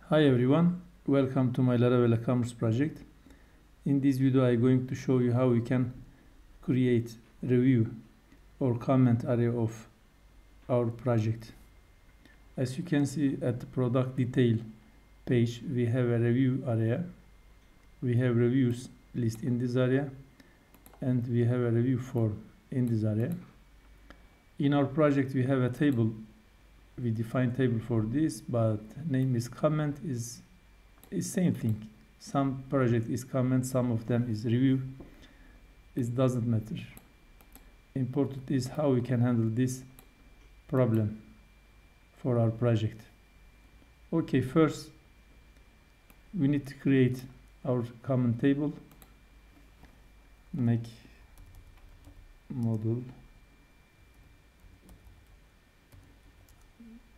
Hi everyone, welcome to my Laravel e-commerce project. In this video I'm going to show you how we can create review or comment area of our project. As you can see at the product detail page, we have a review area. We have reviews list in this area and we have a review form in this area. In our project we have a table. We define table for this, but name is comment is same thing. Some project is comment, some of them is review. It doesn't matter. Important is how we can handle this problem for our project. Okay, first we need to create our comment table. Make model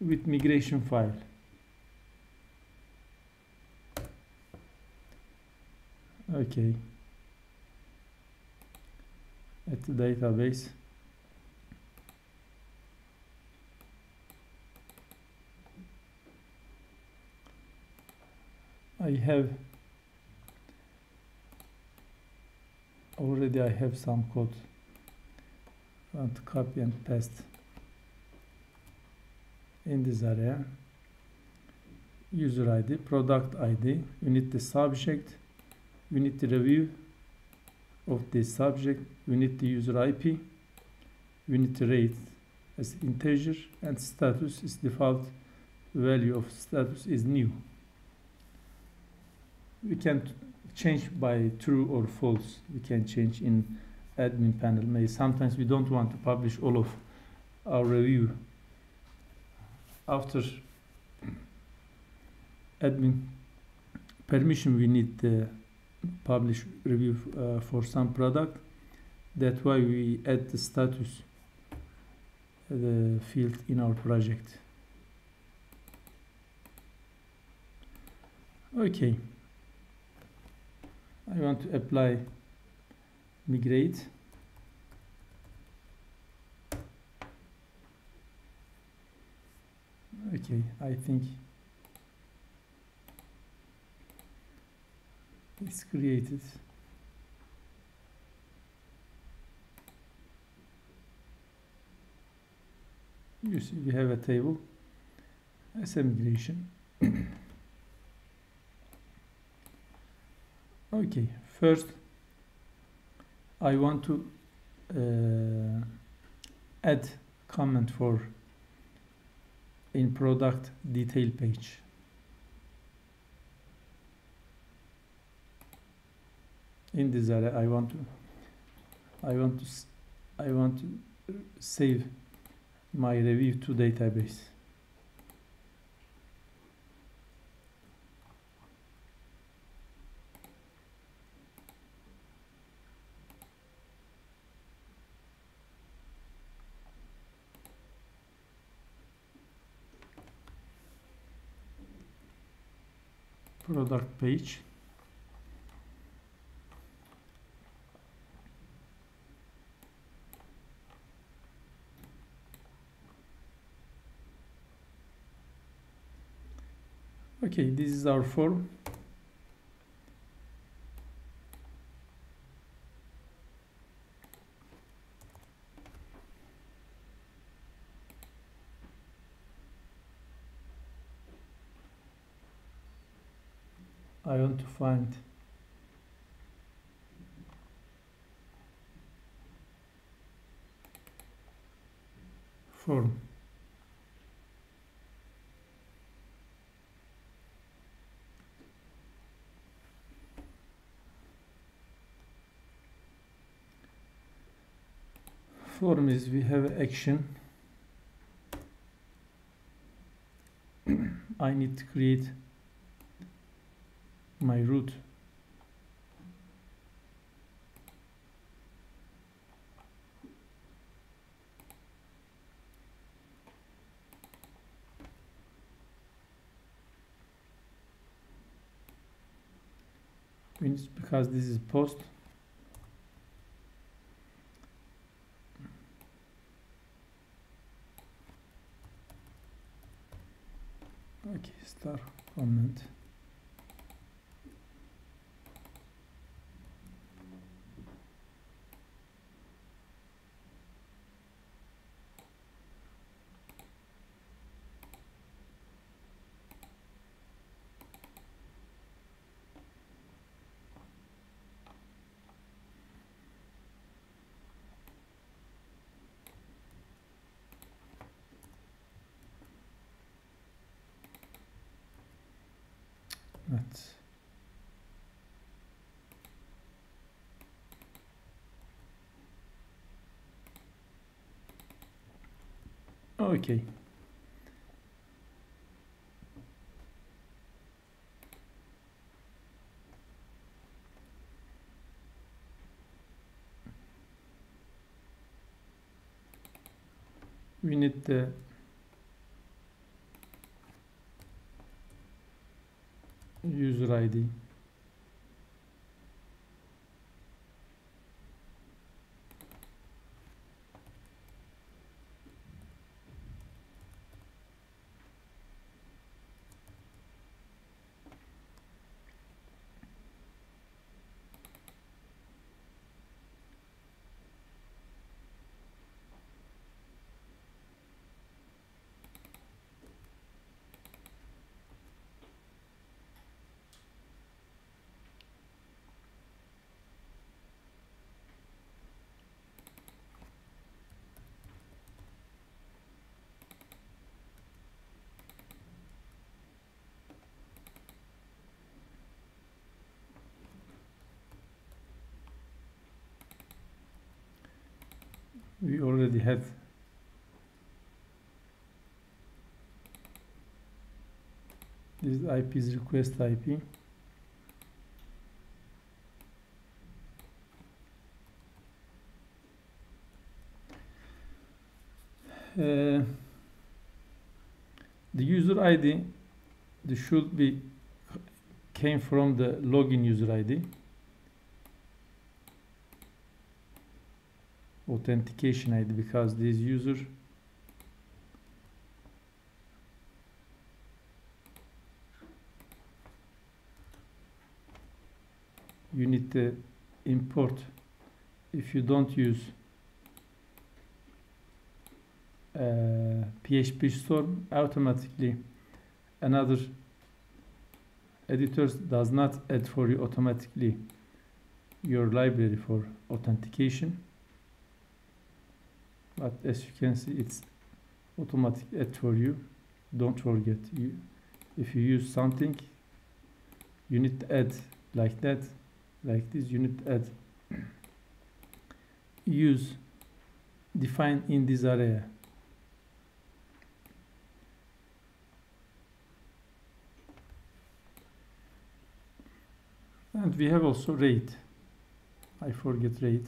with migration file. Okay. At the database. I have some code. I want to copy and paste in this area. User ID, product ID, we need the subject, we need the review of this subject, we need the user IP, we need the rate as integer, and status is default value of status is new. We can change by true or false. We can change in admin panel. Maybe sometimes we don't want to publish all of our review. After admin permission, we need to publish review for some product. That's why we add the status field in our project. Okay, I want to apply migrate. Okay, I think it's created. You see, we have a table as a migration. Okay, first I want to add comment for in product detail page. In this area I want to save my review to database. Product page. Okay, this is our form. I want to find form. Form is we have action. I need to create my root. Because this is post. Okay, start comment. Right. Okay. We need the user ID. We already have this IP is request IP. The user ID should be came from the login user ID. Authentication ID, because this user you need to import. If you don't use PHP Storm, automatically another editor does not add for you automatically your library for authentication. But as you can see, it's automatic add for you. Don't forget, if you use something, you need to add like that, like this. You need to add use define in this area. And we have also rate. I forget rate.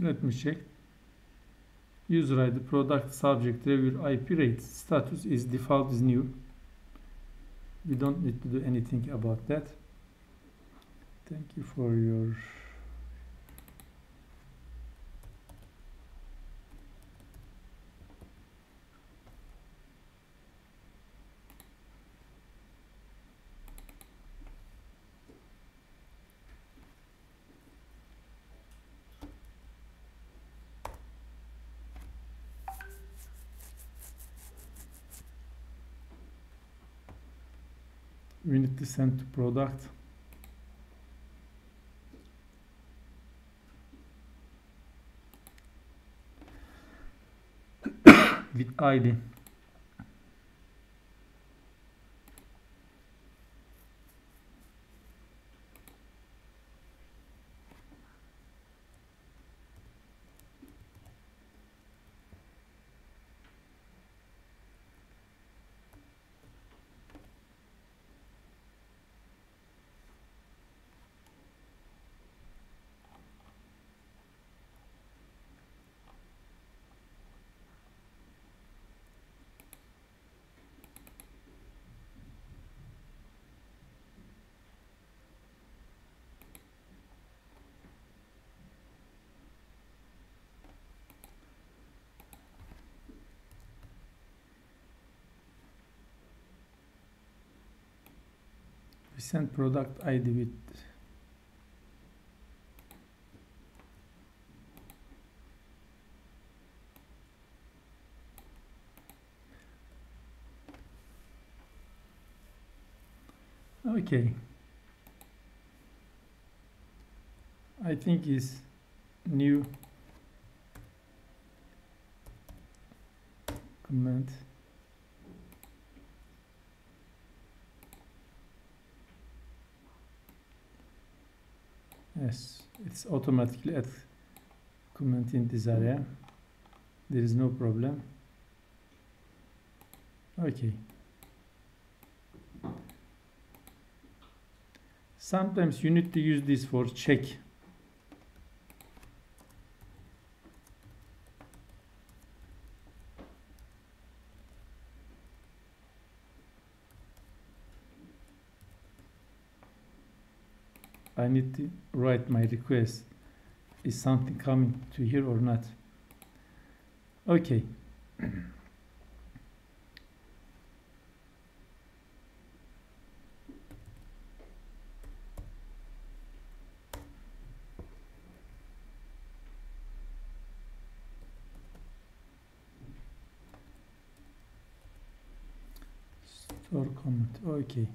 Let me check. User ID, product, subject, reviewer, IP, rate. Status is default is new. We don't need to do anything about that. Thank you for your we need to send to product. With ID. we send product ID with okay, I think is new comment. Yes, it's automatically add comment in this area. There is no problem. Okay. Sometimes you need to use this for check. I need to write my request. Is something coming to here or not? Okay. Store comment. Okay.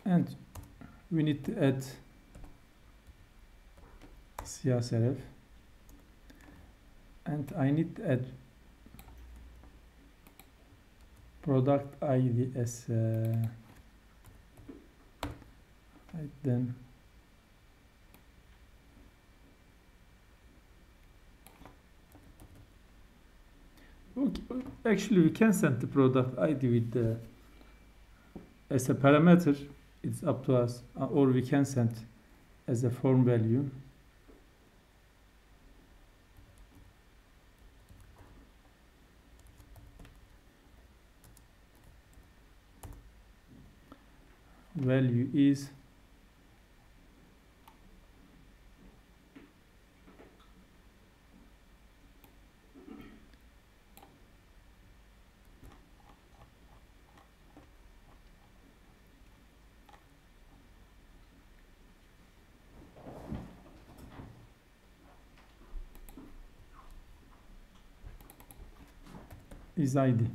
And we need to add CSRF, and I need to add product ID as then okay. Actually, we can send the product ID with the as a parameter. It's up to us, or we can send as a form value. Value is ID.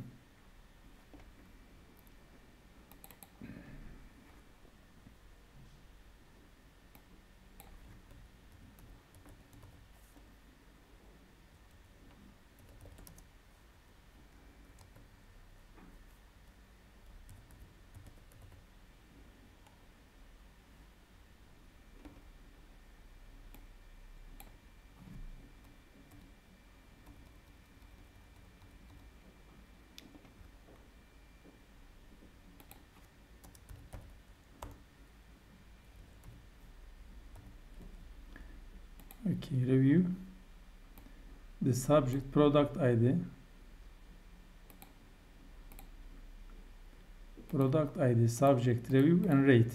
Okay, review the subject product ID, subject review and rate.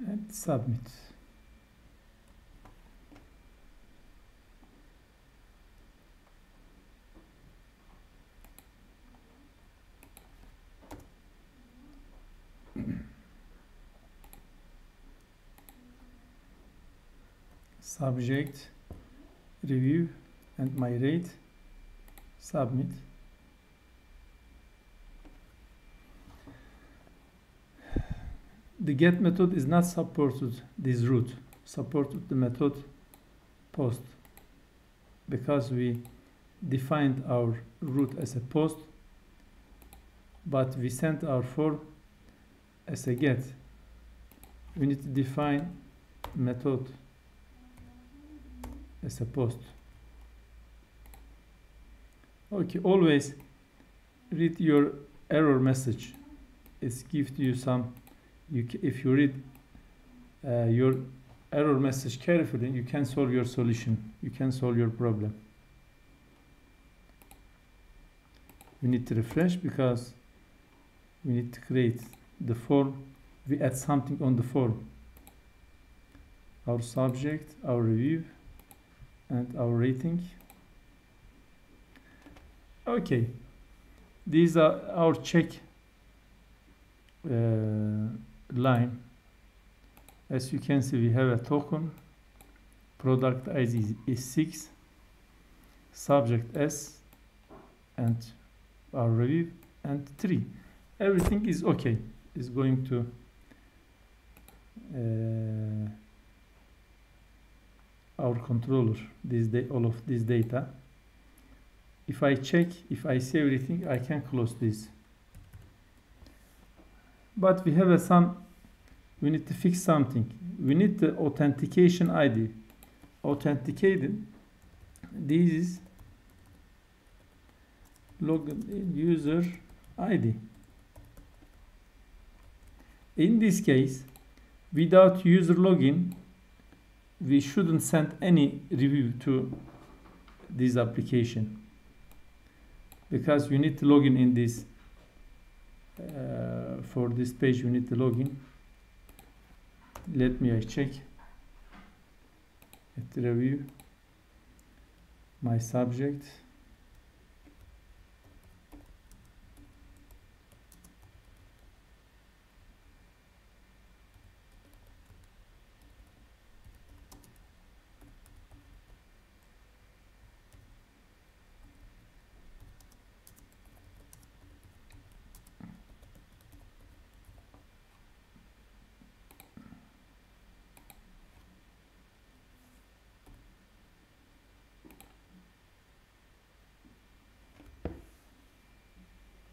And submit. Subject, review, and my rate, submit. The get method is not supported this route, supported the method post, because we defined our route as a post, but we sent our form as a get. We need to define method as a post. Okay, always read your error message. It's give you some if you read your error message carefully, you can solve your solution, you can solve your problem. We need to refresh because we need to create the form. We add something on the form, our subject, our review, and our rating. Okay, these are our check line. As you can see, we have a token, product ID is 6, subject S, and our review and 3. Everything is okay. Is going to our controller all of this data. If I check, if I see everything, I can close this. But we have we need to fix something. We need the authentication ID. Authenticated. This is login user ID. In this case, without user login, we shouldn't send any review to this application, because you need to log in this for this page. You need to log in. Let me check at the review, my subject.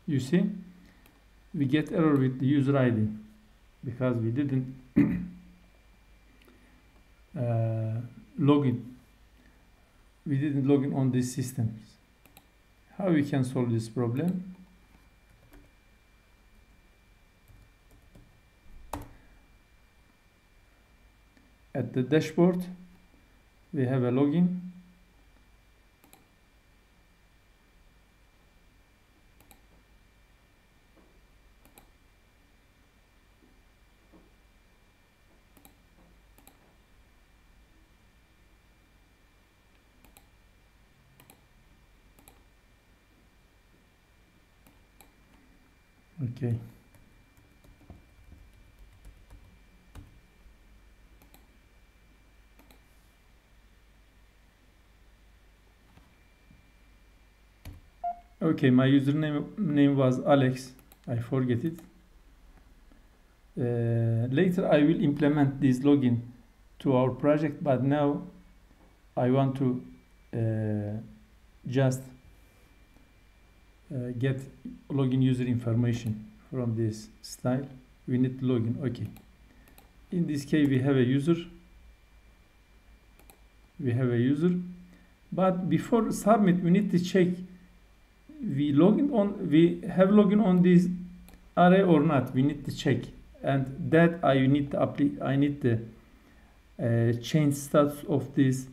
You see, we get error with the user ID because we didn't log in. We didn't log in on these systems. How we can solve this problem? At the dashboard, we have a login. Okay. Okay, my username was Alex. I forget it. Later I will implement this login to our project, but now I want to just get login user information from this style. We need to login. Okay. In this case, we have a user. But before submit, we need to check we have login on this array or not. We need to check, and that I need to change status of this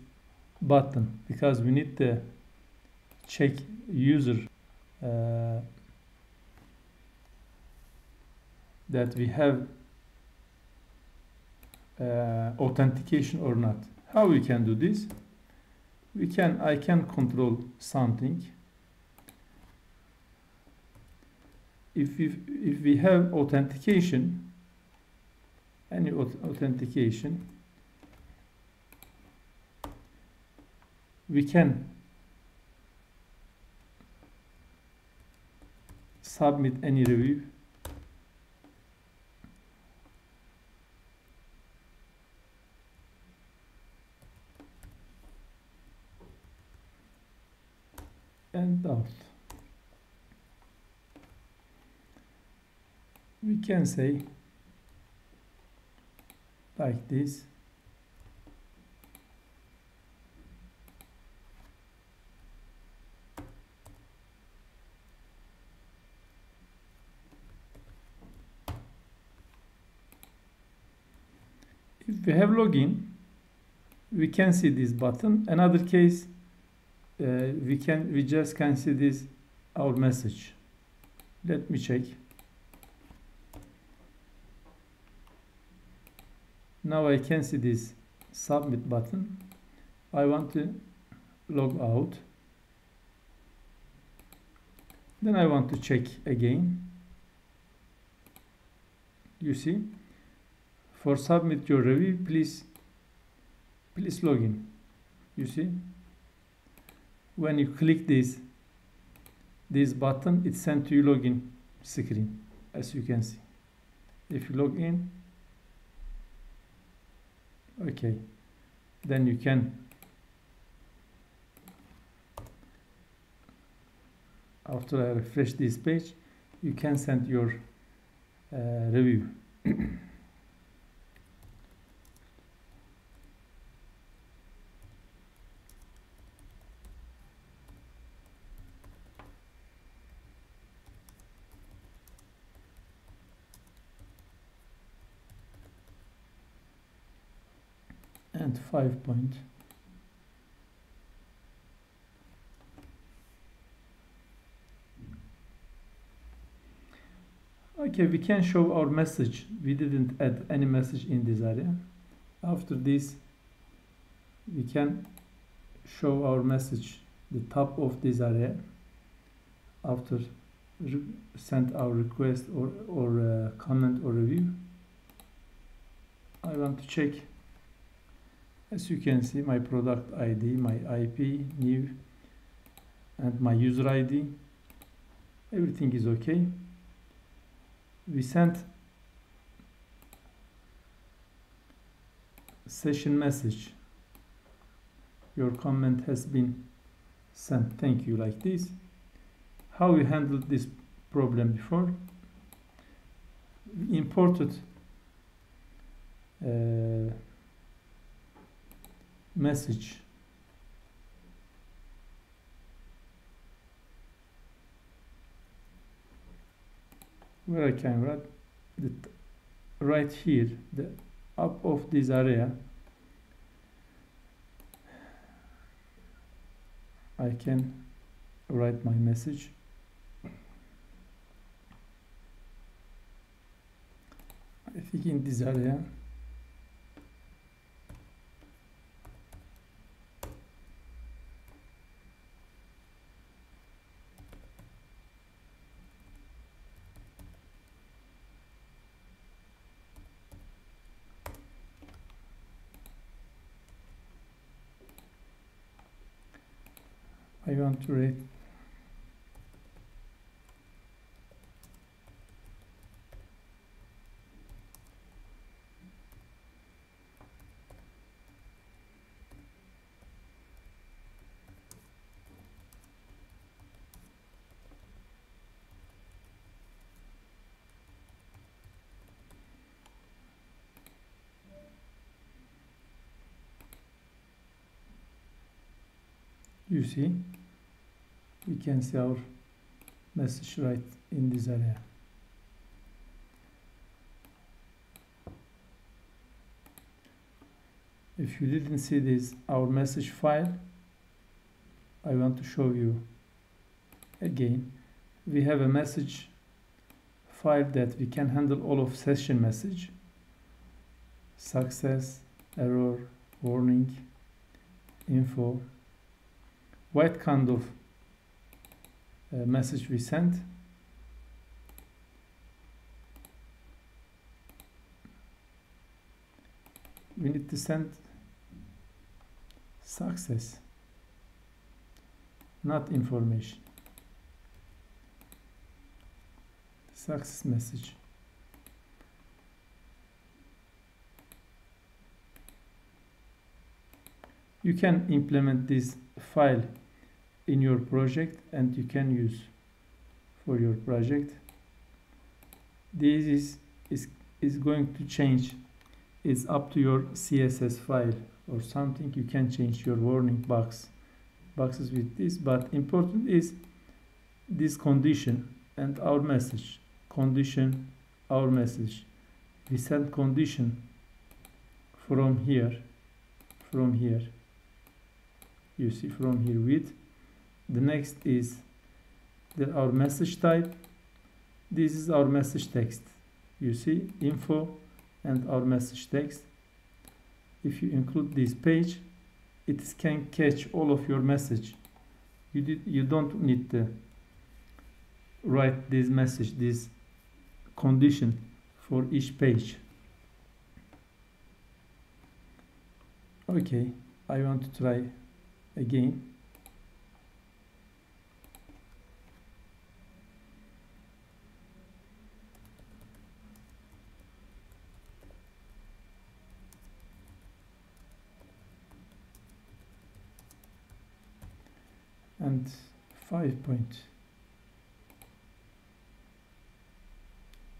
button, because we need to check user that we have authentication or not. How we can do this? I can control something. If we have authentication, any authentication, we can submit any review. And out. We can say like this. If we have login, we can see this button. Another case, we just can see this our message. Let me check. Now I can see this submit button. I want to log out. Then I want to check again. You see, for submit your review, please log in. You see, when you click this button, it sent to you login screen, as you can see. If you log in, okay, then you can, after I refresh this page, you can send your review. And 5 point. Okay, we can show our message. We didn't add any message in this area. After this, we can show our message the top of this area after send our request or comment or review. I want to check. As you can see, my product ID, my IP, new, and my user ID. Everything is okay. We sent session message. Your comment has been sent. Thank you, like this. How we handled this problem before? We imported message. Where I can write right here, the up of this area, I can write my message. I think in this area, I want to write you see, we can see our message right in this area. If you didn't see this, our message file, I want to show you again. We have a message file that we can handle all of session message, success, error, warning, info, what kind of message we sent. We need to send success, not information. Success message. You can implement this file in your project and you can use for your project. This is going to change. It's up to your CSS file or something. You can change your warning boxes with this, but important is this condition and our message. Condition, our message. We send condition from here, you see, from here with. The next is our message type. This is our message text, you see, info and our message text. If you include this page, it can catch all of your message. You don't need to write this message, this condition for each page. Okay, I want to try again. And 5 point.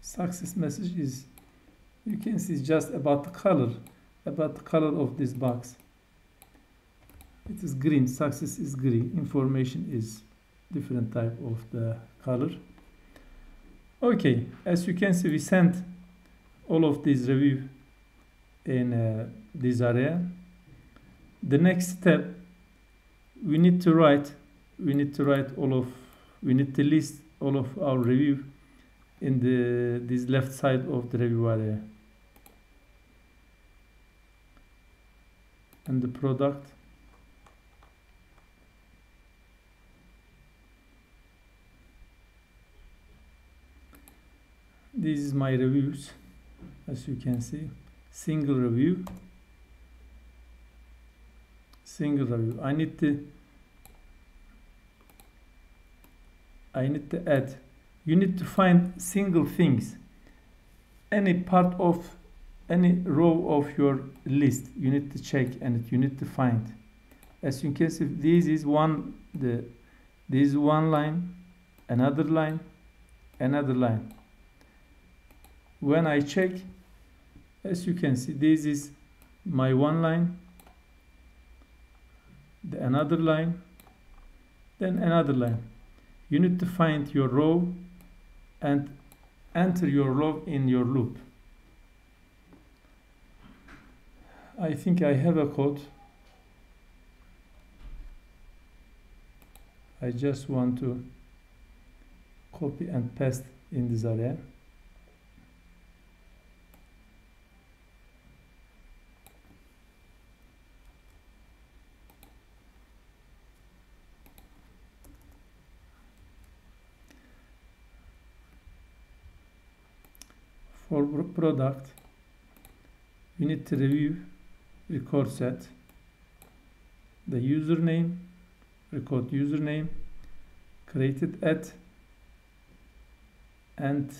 Success message is, you can see, just about the color of this box. It is green. Success is green. Information is different type of the color. Okay, as you can see, we sent all of these review in this area. The next step, we need to list all of our review in this left side of the review area. And the product, this is my reviews, as you can see. Single review. I need to add. You need to find single things, any part of any row of your list. You need to check and you need to find. As you can see, this is one line, another line, another line. When I check, as you can see, this is my one line, another line, then another line. You need to find your row and enter your row in your loop. I think I have a code. I just want to copy and paste in this area. For product, we need to review record set, the username, record username, created at, and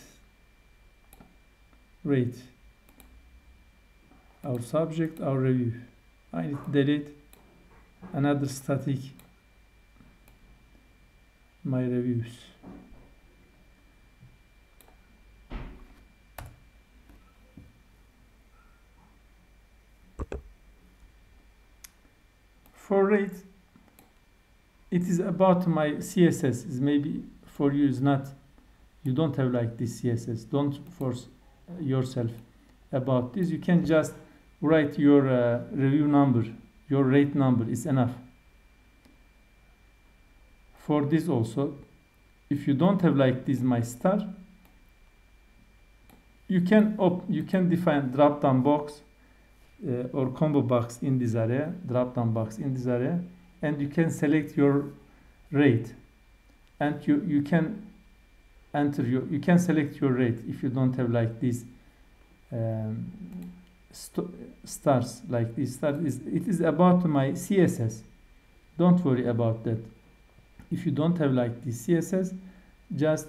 rate. Our subject, our review. I need to delete another static, my reviews. For rate, it is about my CSS. Is maybe for you is not, you don't have like this CSS. Don't force yourself about this. You can just write your review number, your rate number is enough. For this also, if you don't have like this my star, you can define drop down box or combo box in this area, drop down box in this area, and you can select your rate, and you can enter you can select your rate if you don't have like these stars. Like this star it is about my CSS. Don't worry about that. If you don't have like this CSS, just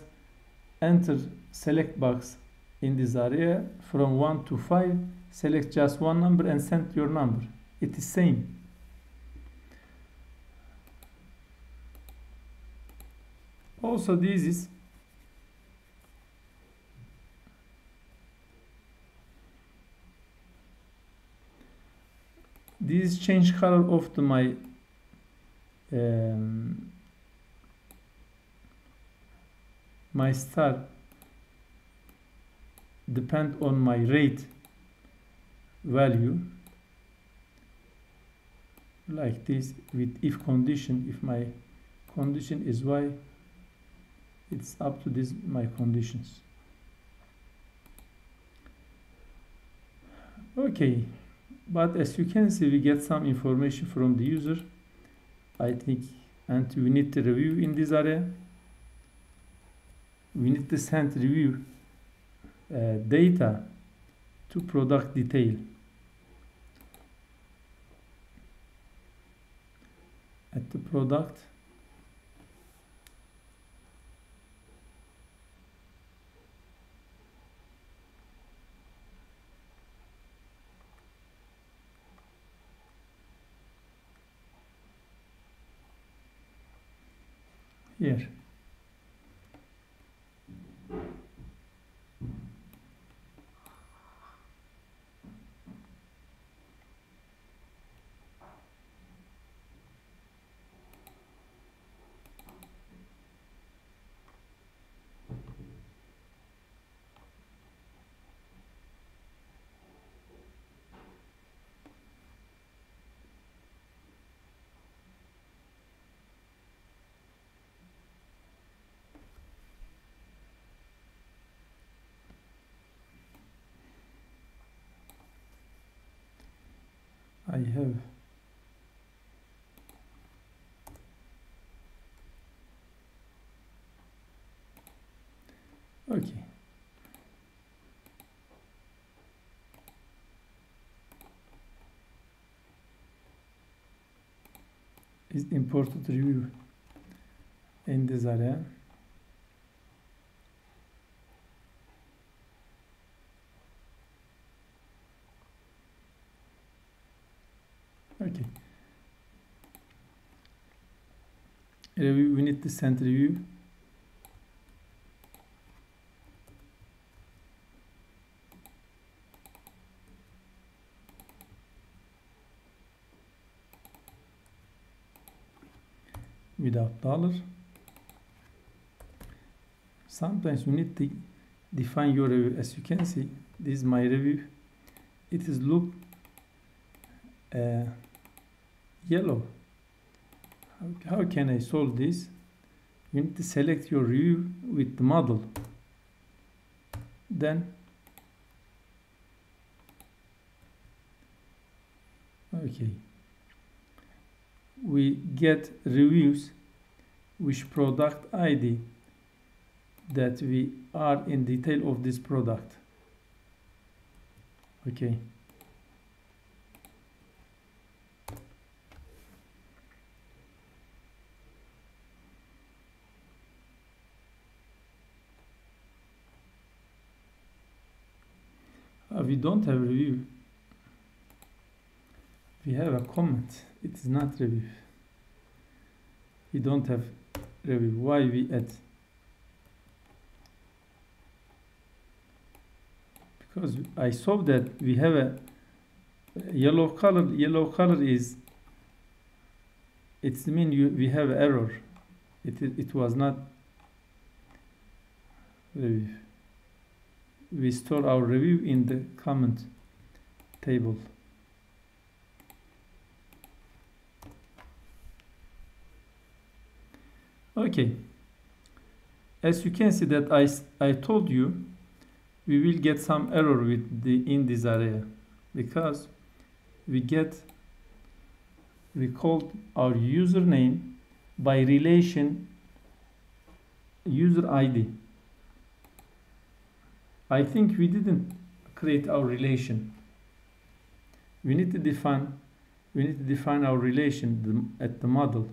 enter select box in this area from 1 to 5. Select just one number and send your number. It is same. Also, this is change color of my my star depend on my rate value. like this with if condition. If my condition is y, it's up to this my conditions. Okay, but as you can see, we get some information from the user, I think, and we need to review in this area. We need to send review data to product detail. At the product, here. I have okay. Is imported review in this area. Okay. Review, we need to send review. Without dollar. Sometimes you need to define your review. As you can see, this is my review. It is look yellow. How can I solve this? You need to select your review with the model. Then, okay, we get reviews which product ID that we are in detail of this product. Okay. We don't have review. We have a comment. It is not review. We don't have review. Why we add? Because I saw that we have a yellow color. Yellow color is, it's mean we have error. It was not review. We store our review in the comment table. Okay, as you can see that I told you we will get some error with the in this area because we called our username by relation user ID. I think we didn't create our relation. We need to define our relation at the model.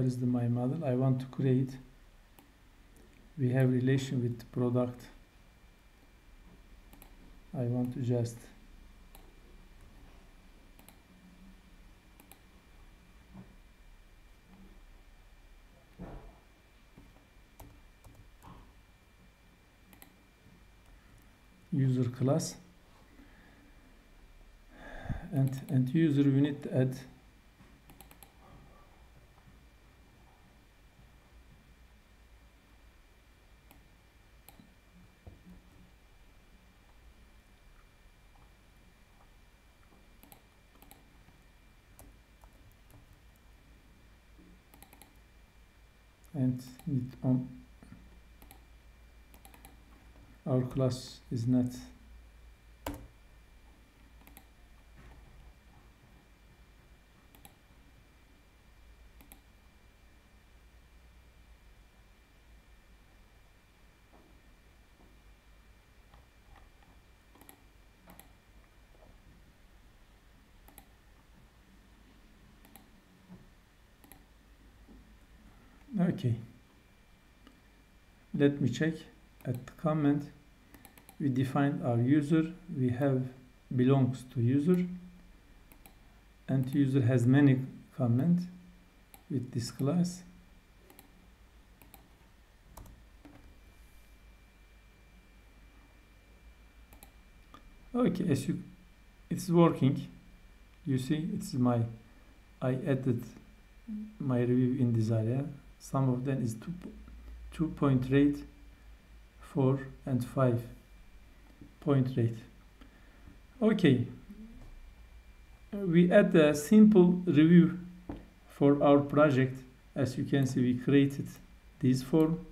where is my model? I want to create, we have relation with product. I want to just user class, and user we need to add and need on our class is not okay. Let me check at the comment. We defined our user, we have belongs to user, and user has many comments with this class. Okay, as you, it's working. You see, it's my, I added my review in this area. Some of them is 2.8, 4, and 5 point rate. Okay, we add a simple review for our project. As you can see, we created this form,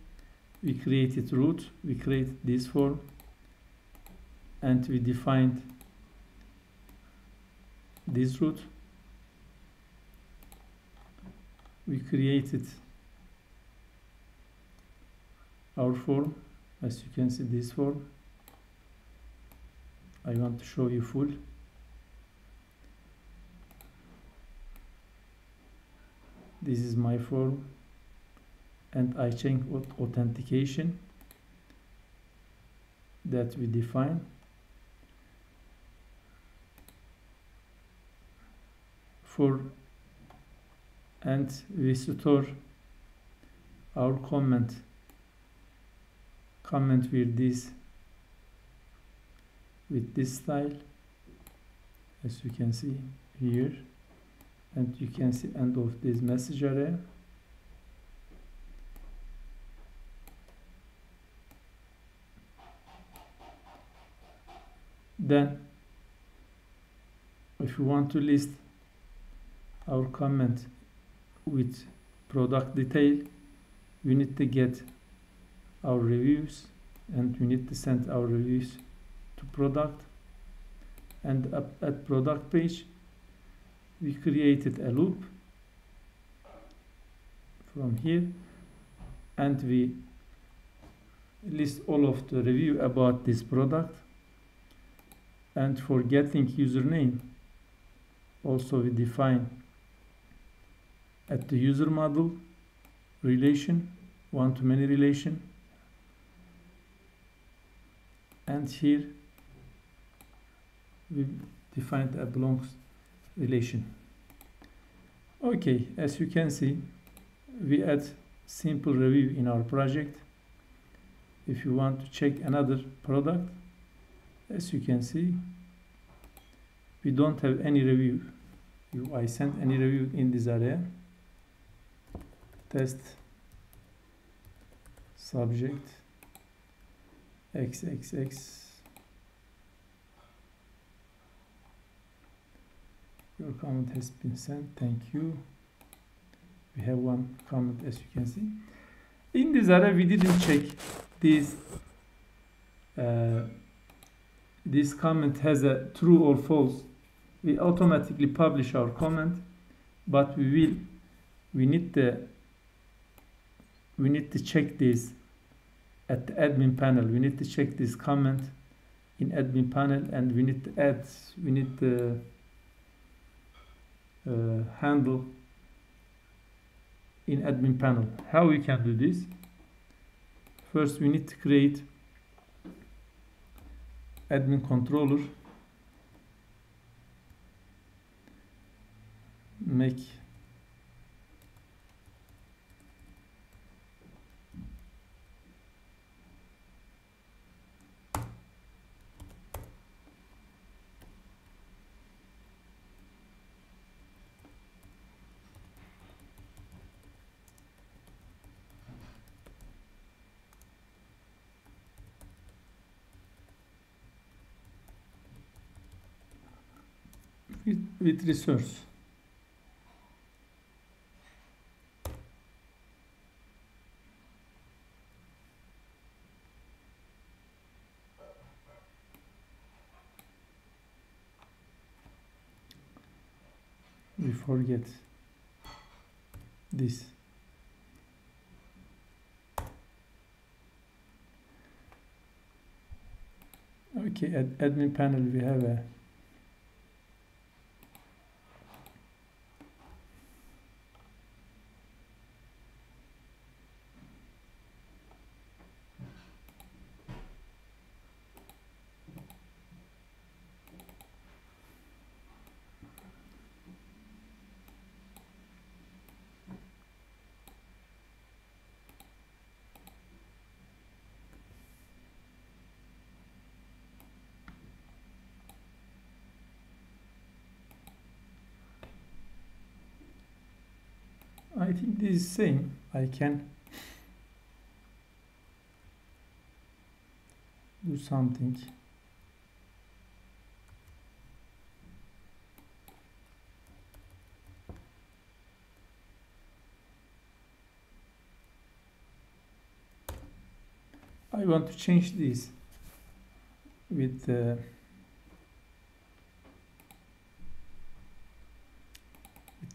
we created root, we created this form, and we defined this root. We created our form. As you can see, this form, I want to show you full. This is my form, and I check authentication that we define. For and we store our comment with this style, as you can see here, and you can see end of this message array. Then if you want to list our comment with product detail, we need to get our reviews, and we need to send our reviews to product. And up at product page, we created a loop from here, and we list all of the review about this product. And for getting username, also we define at the user model relation, one-to-many relation, and here we defined a belongs relation. Okay, as you can see, we add simple review in our project. If you want to check another product, as you can see, we don't have any review. I sent any review in this area. Test subject XXX. Your comment has been sent. Thank you. We have one comment, as you can see. In this area, we didn't check this. This comment has a true or false. We automatically publish our comment, but we need to check this at the admin panel. We need to check this comment in admin panel, and we need to handle in admin panel. How we can do this? First we need to create admin controller, make with resource. We forget this. Okay, at admin panel we have a I think this is same. I can do something. I want to change this with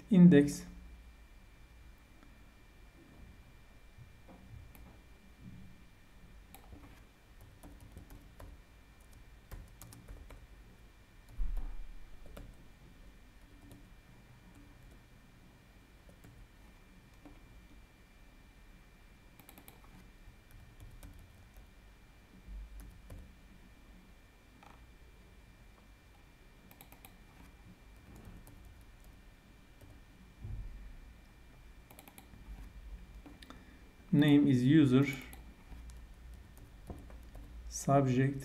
index. Name is user, subject,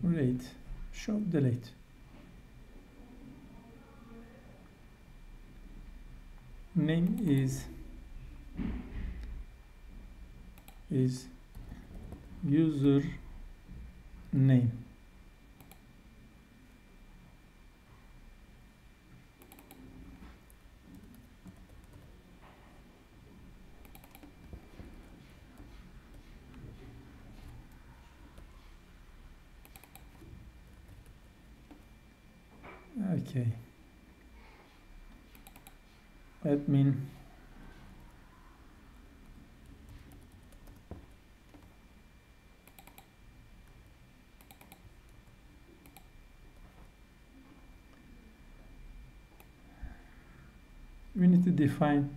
rate, show, delete. Name is user name. Okay. Admin we need to define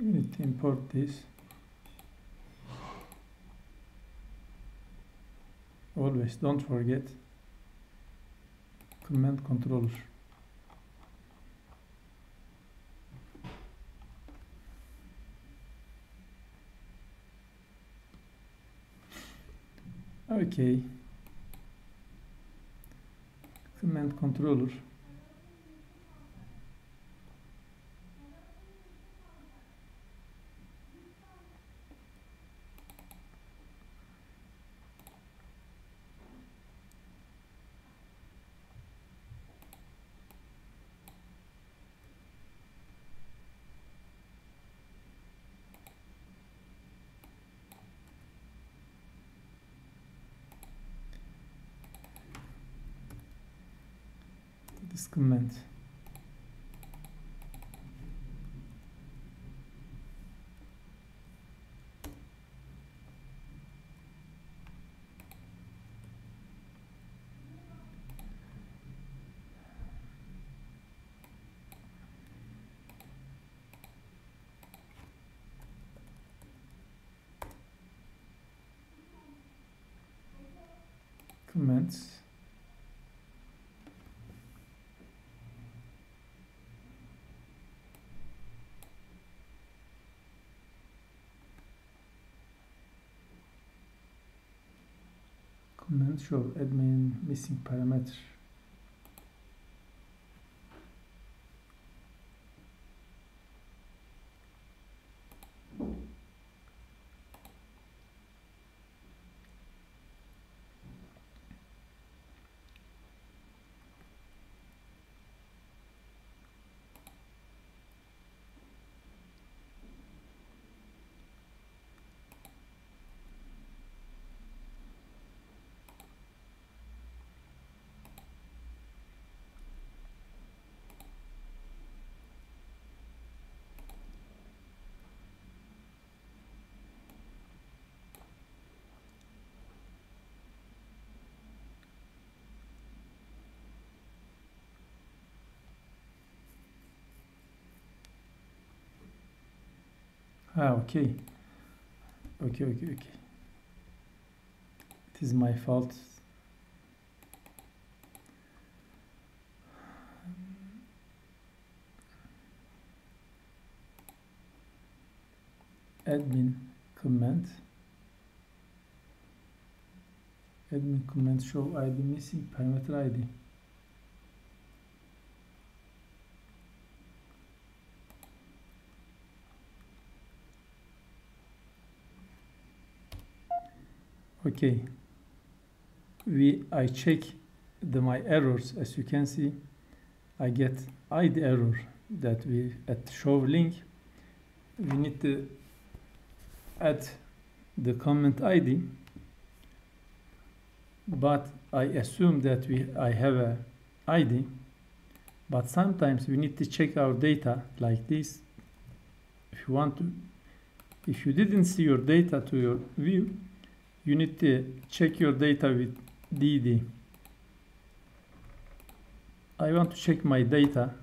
we need to import this. Always don't forget Command controller. Okay. Command controller. This command. Comments. Comment show admin missing parameter. Okay. Okay. It is my fault. Admin comment show ID missing parameter ID. Okay, I check my errors. As you can see, I get ID error that we at show link. We need to add the comment ID, but I assume that I have a ID, but sometimes we need to check our data like this. If you didn't see your data to your view, you need to check your data with DD. I want to check my data.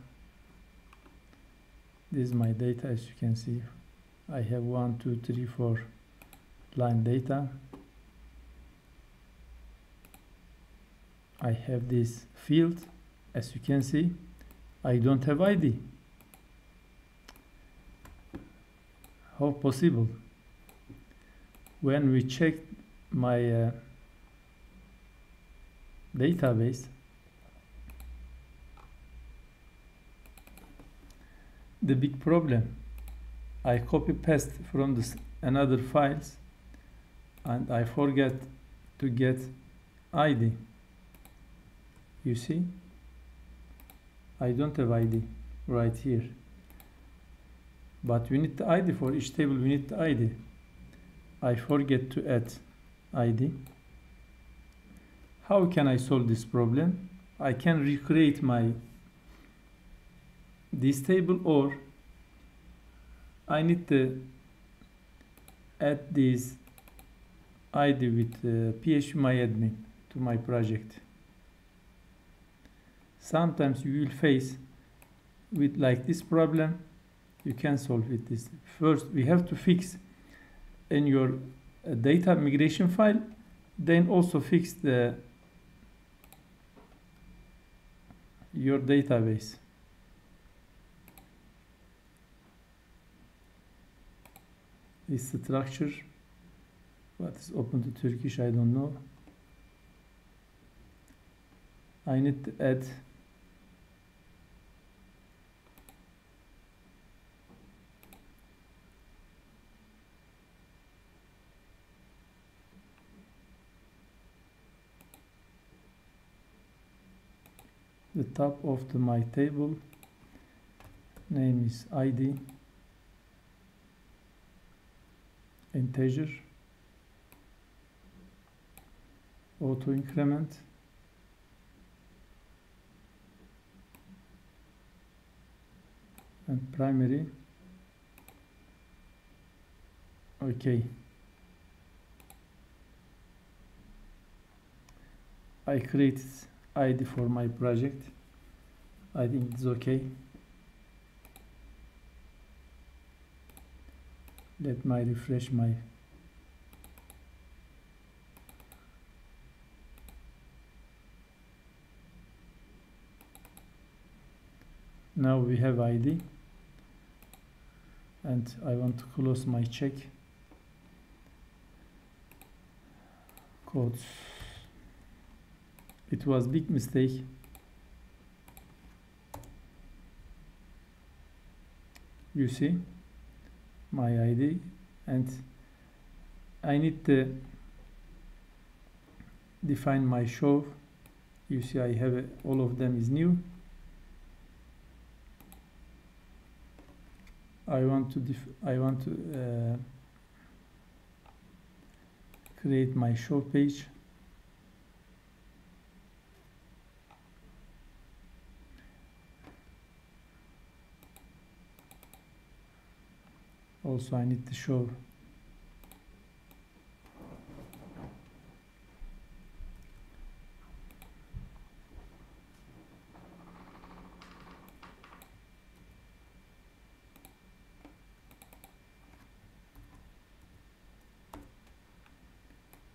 This is my data. As you can see, I have 1, 2, 3, 4 line data. I have this field. As you can see, I don't have ID. How possible? When we check my database, the big problem, I copy paste from another files and I forget to get ID. You see, I don't have ID right here, but we need the ID for each table. We need the ID. I forget to add ID. How can I solve this problem? I can recreate this table, or I need to add this ID with phpMyAdmin to my project. Sometimes you will face with like this problem. You can solve with this. First, we have to fix in your data migration file, then also fix the your database. This structure, what is open to Turkish, I don't know. I need to add the top of my table. Name is ID, integer, auto increment, and primary. Okay, I created ID for my project. I think it's okay. Let me refresh my now we have ID, and I want to close my check codes. It was big mistake. You see my ID, and I need to define my show. You see I have all of them is new. I want to create my show page. Also I need to show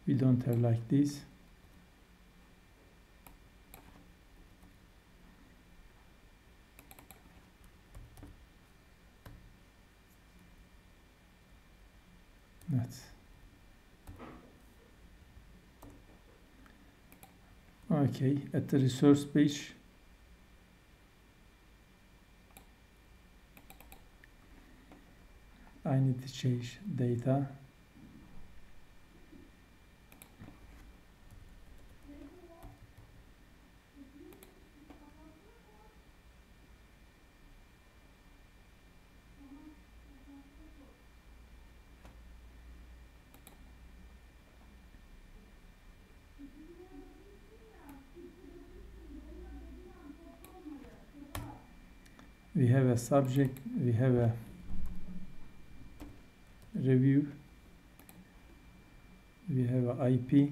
we don't have like this. That's okay. At the resource page, I need to change data. We have a subject, we have a review, we have a IP,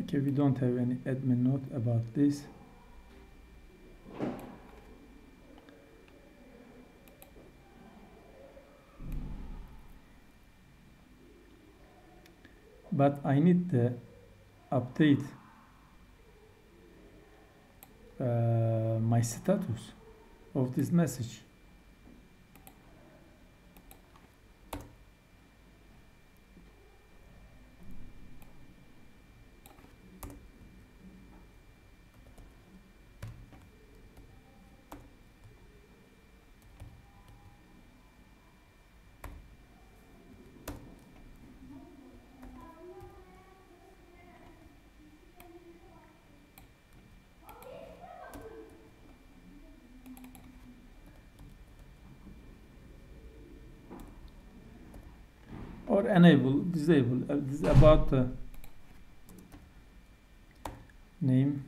okay, we don't have any admin note about this. But I need to update my status of this message. Or enable, disable. This is about the name.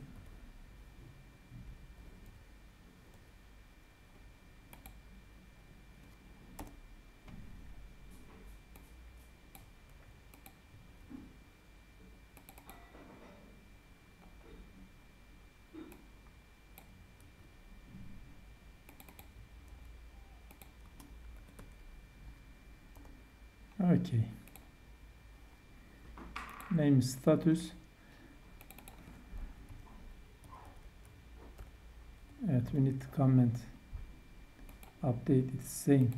Okay. Name status. Evet, we need to comment update it's same.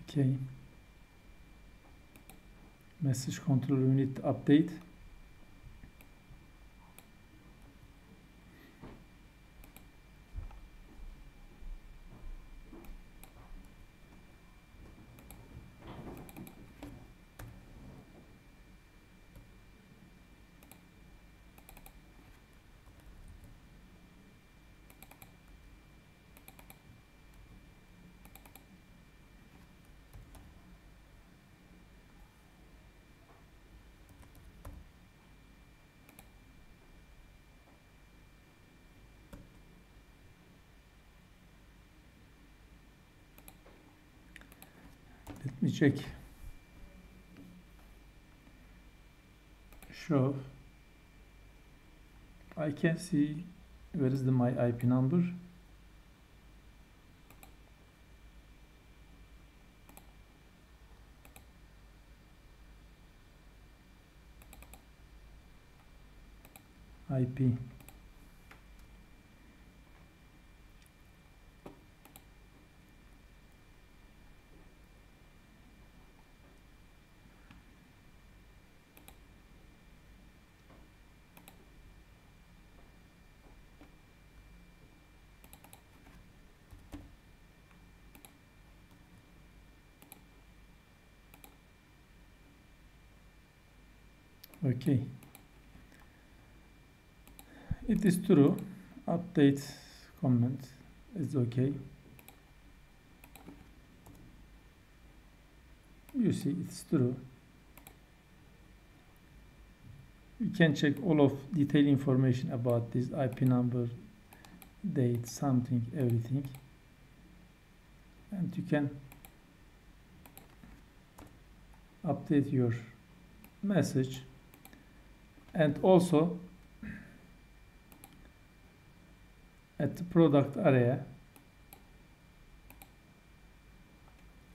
Okay. Message controller we need to update. Let me check. Show. I can see where is my IP number. IP. Okay. It is true. Update comment is okay. You see, it's true. We can check all of detailed information about this IP number, date, something, everything. And you can update your message. And also at the product area,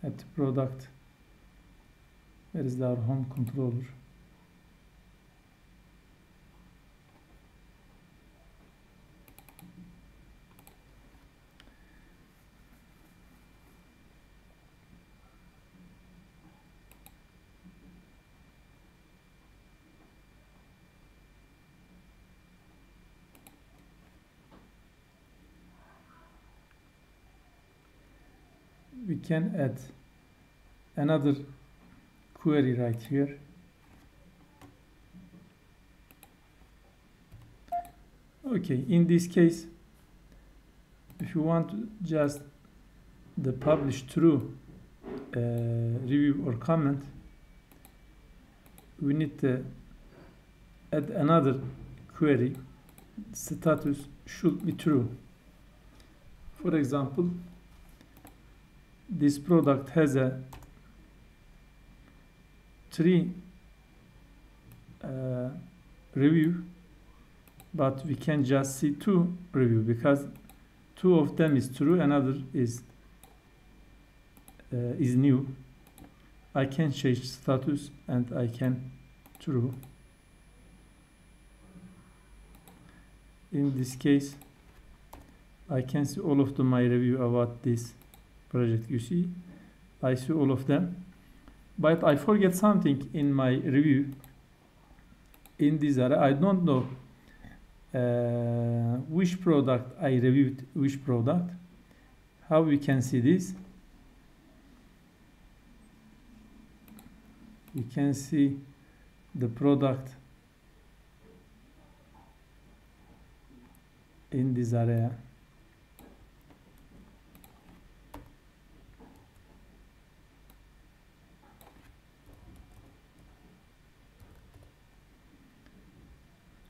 at the product, where is our home controller? We can add another query right here. Okay, in this case, if you want just the publish true review or comment, we need to add another query. Status should be true. For example, this product has a 3 review, but we can just see 2 review because 2 of them is true, another is new. I can change status and I can true. In this case, I can see all of my review about this project. You see, I see all of them, but I forget something in my review. In this area, I don't know which product I reviewed, which product. How we can see this? We can see the product in this area.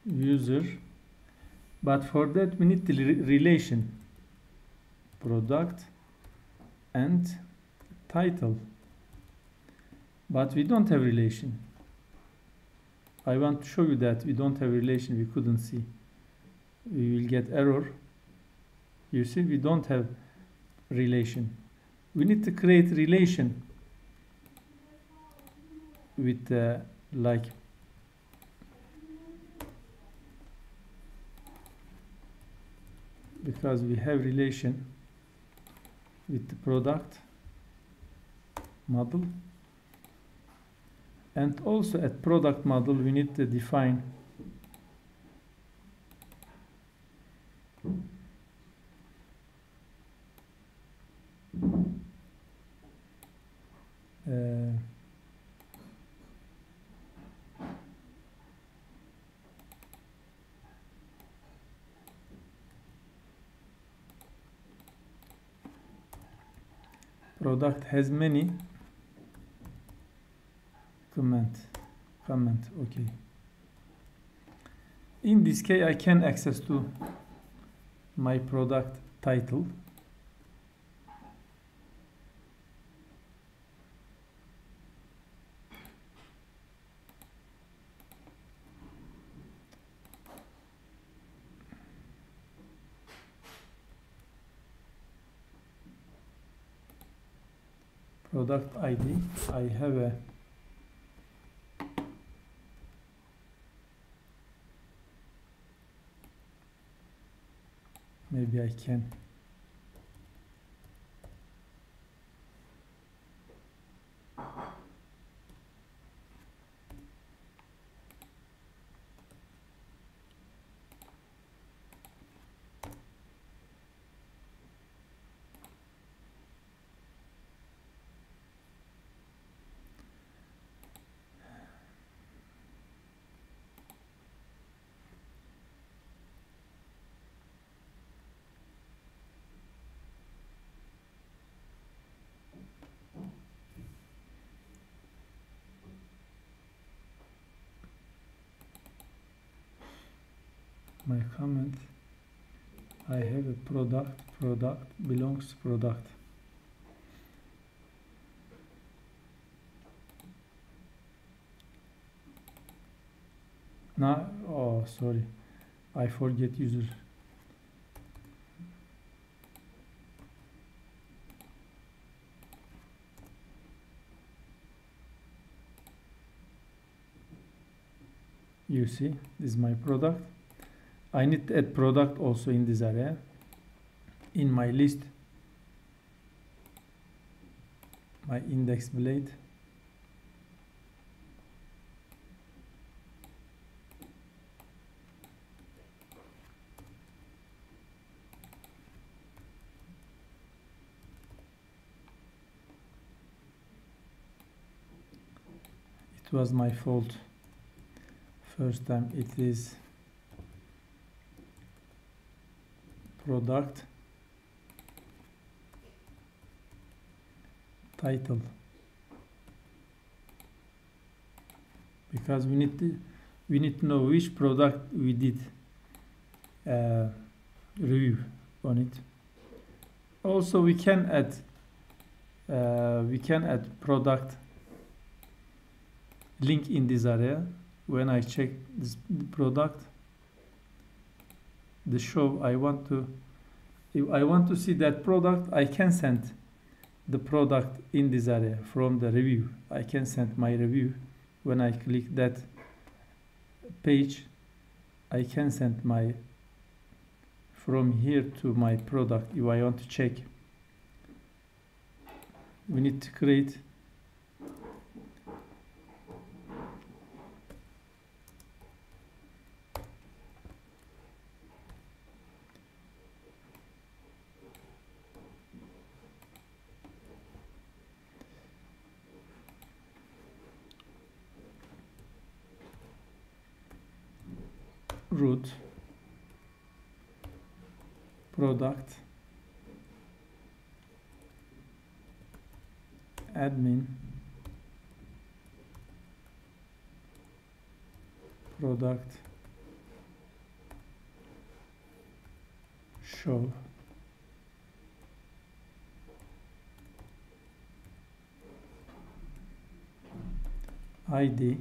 User, but for that we need the relation product and title. but we don't have relation. I want to show you that we don't have relation, we couldn't see. We will get error. You see, we don't have relation. We need to create relation with like because we have relation with the product model, and also at product model we need to define product has many comment, okay. In this case I can access to my product title. Product ID, I have a maybe I can my comment. I have a product belongs to product. Now, oh sorry, I forget user. You see, this is my product. I need to add product also in this area. In my list, my index blade. It was my fault. First time it is product title, because we need to know which product we did review on it. Also we can add product link in this area. When I check this product, the show, if I want to see that product, I can send the product in this area from the review. I can send my review. When I click that page, I can send my from here to my product. If I want to check, we need to create root product admin product show ID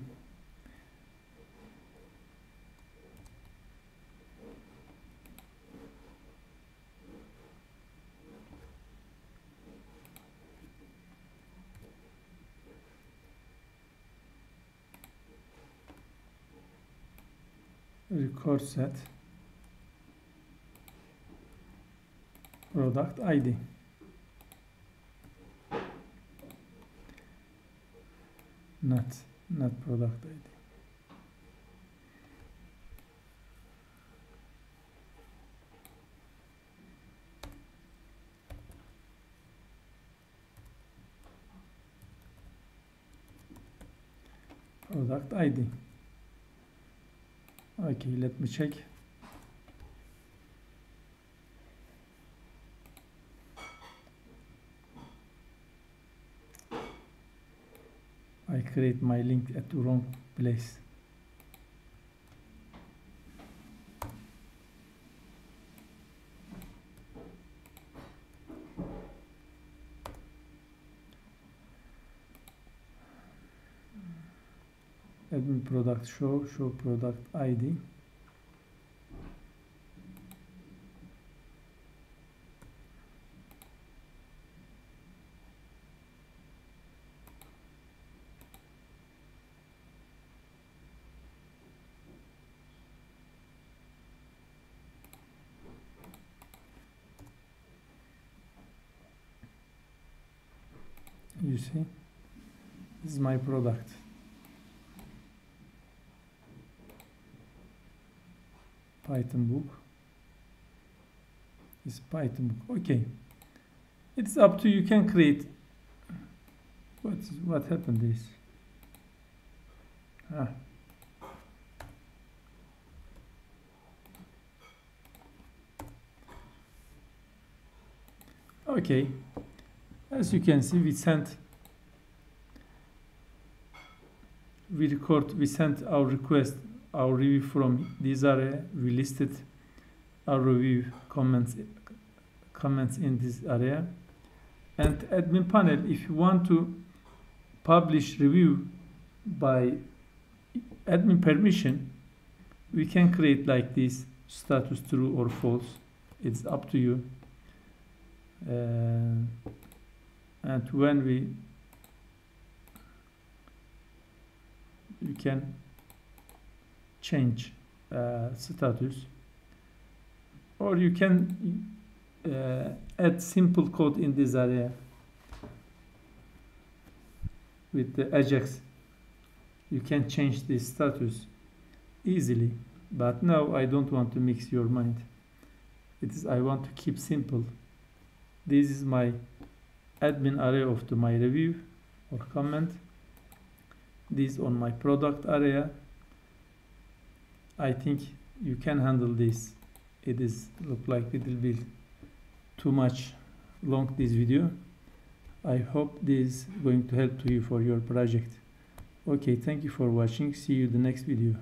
record set product ID. Not product ID. Product ID. Okay, let me check. I create my link at the wrong place. Admin product show product ID. You see, this is my product. Python book. This Python book. Okay, it's up to you. Can create. What happened is. Okay, as you can see, we sent our request, our review from this area. We listed our review comments in this area, and admin panel, if you want to publish review by admin permission, we can create like this: status true or false. It's up to you. And when you can change status, or you can add simple code in this area with the Ajax. You can change this status easily, but now I don't want to mix your mind. I want to keep simple. This is my admin area of my review or comment. This on my product area. I think you can handle this. It is look like it will be too much long, this video. I hope this is going to help to you for your project. Okay, thank you for watching. See you in the next video.